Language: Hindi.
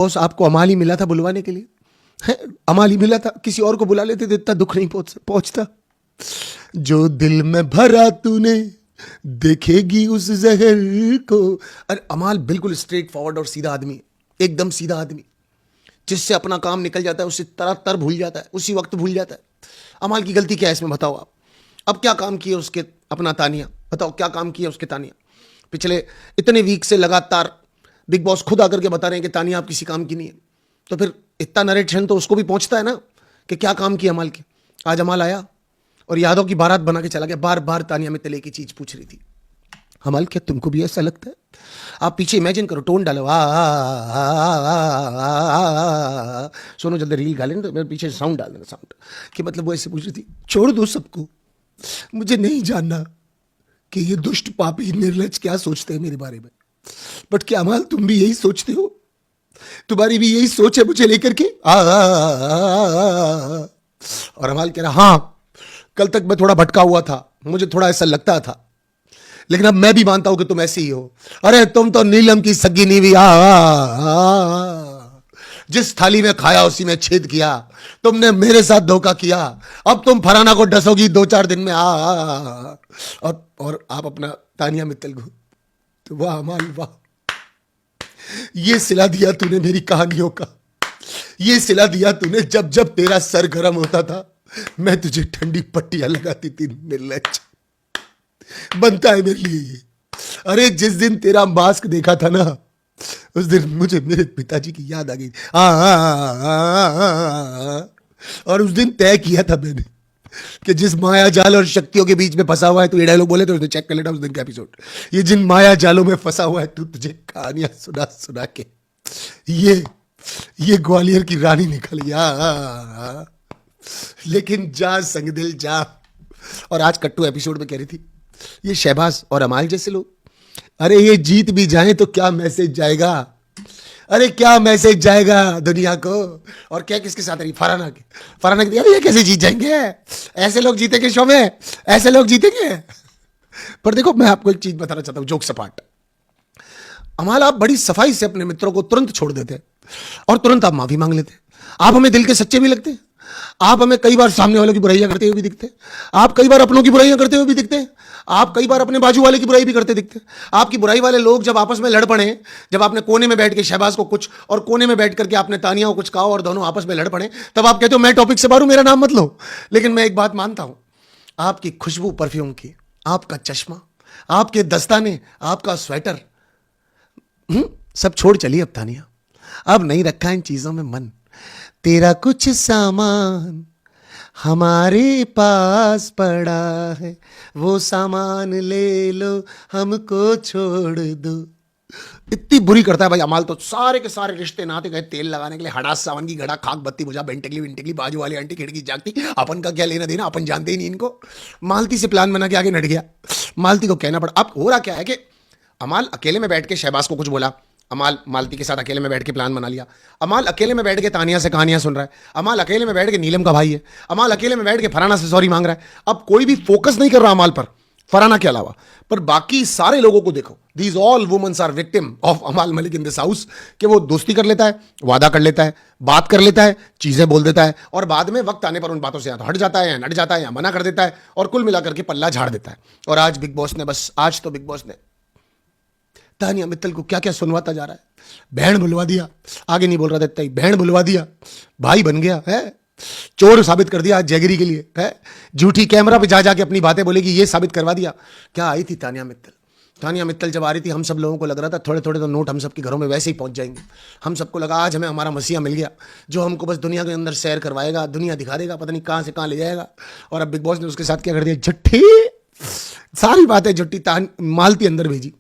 बॉस आपको अमाल ही मिला था बुलवाने के लिए है, अमाल ही मिला था, किसी और को बुला लेते तो इतना दुख नहीं पहुंचता। जो दिल में भरा तूने देखेगी उस जहर को। अरे अमाल बिल्कुल स्ट्रेट फॉरवर्ड और सीधा आदमी, एकदम सीधा आदमी, जिससे अपना काम निकल जाता है उसे तर भूल जाता है, उसी वक्त भूल जाता है। अमाल की गलती क्या है इसमें बताओ आप? अब क्या काम किए उसके अपना तानिया, बताओ क्या काम किया उसके तानिया? पिछले इतने वीक से लगातार बिग बॉस खुद आकर के बता रहे हैं कि तानिया आप किसी काम की नहीं है, तो फिर इतना नरेशन तो उसको भी पहुंचता है ना कि क्या काम किया अमाल के। आज अमाल आया और यादव की बारात बना के चला गया। बार बार तानिया मित्तल की चीज पूछ रही थी। अमाल क्या तुमको भी ऐसा लगता है? आप पीछे इमेजिन करो, टोन डालो, सोनो जल्दी रील गालें तो मेरे पीछे साउंड डाल देना, साउंड कि मतलब वो ऐसे पूछ रही थी, छोड़ दो सबको, मुझे नहीं जानना कि ये दुष्ट पापी निर्लज क्या सोचते हैं मेरे बारे में, बट क्या अमाल तुम भी यही सोचते हो? तुम्हारी भी यही सोच है मुझे लेकर के? और अमाल कह रहा हाँ, कल तक मैं थोड़ा भटका हुआ था, मुझे थोड़ा ऐसा लगता था, लेकिन अब मैं भी मानता हूं कि तुम ऐसे ही हो। अरे तुम तो नीलम की सगी नीवी, जिस थाली में खाया उसी में छेद किया, तुमने मेरे साथ धोखा किया, अब तुम फराना को डसोगी 2-4 दिन में। और आप अपना तानिया मित्तल को, तो वाह अमाल वाह, ये सिला दिया तूने मेरी कहानियों का, ये सिला दिया तूने। जब जब तेरा सर गर्म होता था मैं तुझे ठंडी पट्टियां लगाती थी, निर्लज बनता है मेरे लिए ये। अरे जिस दिन तेरा मास्क देखा था ना, उस दिन मुझे मेरे पिताजी की याद आ गई। और उस दिन तय किया था मैंने कि जिस माया जाल और शक्तियों के बीच में फंसा हुआ है, तू ये डायलॉग बोले तो उसने चेक कर लेना उस दिन का एपिसोड, ये जिन माया जालों में फंसा हुआ है तू, तुझे कहानियां सुना सुना के ये ग्वालियर की रानी निकल गया। लेकिन जा संगदिल जा। और आज कट्टू एपिसोड में कह रही थी ये शहबाज और अमाल जैसे लोग, अरे ये जीत भी जाएं तो क्या मैसेज जाएगा? अरे क्या मैसेज जाएगा दुनिया को? और क्या किसके साथ रही? फरहाना के यार ये कैसे जीत जाएंगे? ऐसे लोग जीतेंगे शो में, ऐसे लोग जीतेंगे। पर देखो मैं आपको एक चीज बताना चाहता हूं, जोक सपाट। अमाल आप बड़ी सफाई से अपने मित्रों को तुरंत छोड़ देते और तुरंत आप माफी मांग लेते। आप हमें दिल के सच्चे भी लगते हैं। आप हमें कई बार सामने वालों की बुराइयां करते हुए भी दिखते हैं, आप कई बार अपनों की बुराइयां करते हुए भी दिखते हैं, आप कई बार अपने बाजू वाले की बुराई भी करते दिखते हैं। आपकी बुराई वाले लोग जब आपस में लड़ पड़े, जब आपने कोने में बैठ के शहबाज को कुछ और कोने में बैठ करके आपने तानिया को कुछ कहा और दोनों आपस में लड़ पड़े, तब आप कहते हो मैं टॉपिक से बाहर हूं, मेरा नाम मत लो। लेकिन मैं एक बात मानता हूं, आपकी खुशबू परफ्यूम की, आपका चश्मा, आपके दस्ताने, आपका स्वेटर, सब छोड़ चलिए अब तानिया, अब नहीं रखा इन चीजों में मन। तेरा कुछ सामान हमारे पास पड़ा है, वो सामान ले लो, हमको छोड़ दो। इतनी बुरी करता है भाई अमाल तो। सारे के सारे रिश्ते नाते गए तेल लगाने के लिए, हड़ास सावन की घड़ा, खाक बत्ती बुझा, बेंटेकली विंटेकली, बाजू वाली आंटी खिड़की जागती, अपन का क्या लेना देना, अपन जानते ही नहीं इनको। मालती से प्लान बना के आगे नट गया, मालती को कहना पड़ा। अब हो रहा क्या है कि अमाल अकेले में बैठ के शहबाज को कुछ बोला, अमाल मालती के साथ अकेले में बैठ के प्लान बना लिया, अमाल अकेले में बैठ के तानिया से कहानियां सुन रहा है, अमाल अकेले में बैठ के नीलम का भाई है, अमाल अकेले में बैठ के फरहाना से सॉरी मांग रहा है। अब कोई भी फोकस नहीं कर रहा अमाल पर, फरहाना के अलावा। पर बाकी सारे लोगों को देखो, these all womens are victim of Amaal Malik in this house, कि वो दोस्ती कर लेता है, वादा कर लेता है, बात कर लेता है, चीजें बोल देता है, और बाद में वक्त आने पर उन बातों से या तो हट जाता है या नट जाता है या मना कर देता है, और कुल मिलाकर के पल्ला झाड़ देता है। और आज बिग बॉस ने, बस आज तो बिग बॉस ने तानिया मित्तल को क्या क्या सुनवाता जा रहा है। बहन बुलवा दिया, आगे नहीं बोल रहा था इतना ही, बहन बुलवा दिया, भाई बन गया है, चोर साबित कर दिया आज जयगिरी के लिए है, झूठी कैमरा पे जा जाके अपनी बातें बोलेगी, ये साबित करवा दिया। क्या आई थी तानिया मित्तल? तानिया मित्तल जब आ रही थी हम सब लोगों को लग रहा था थोड़े थोड़े तो नोट हम सबके घरों में वैसे ही पहुंच जाएंगे। हम सबको लगा आज हमें हमारा मसीहा मिल गया, जो हमको बस दुनिया के अंदर सैर करवाएगा, दुनिया दिखा देगा, पता नहीं कहां से कहां ले जाएगा। और अब बिग बॉस ने उसके साथ क्या कर दिया, झट्ठी सारी बातें झट्टी मालती अंदर भेजी।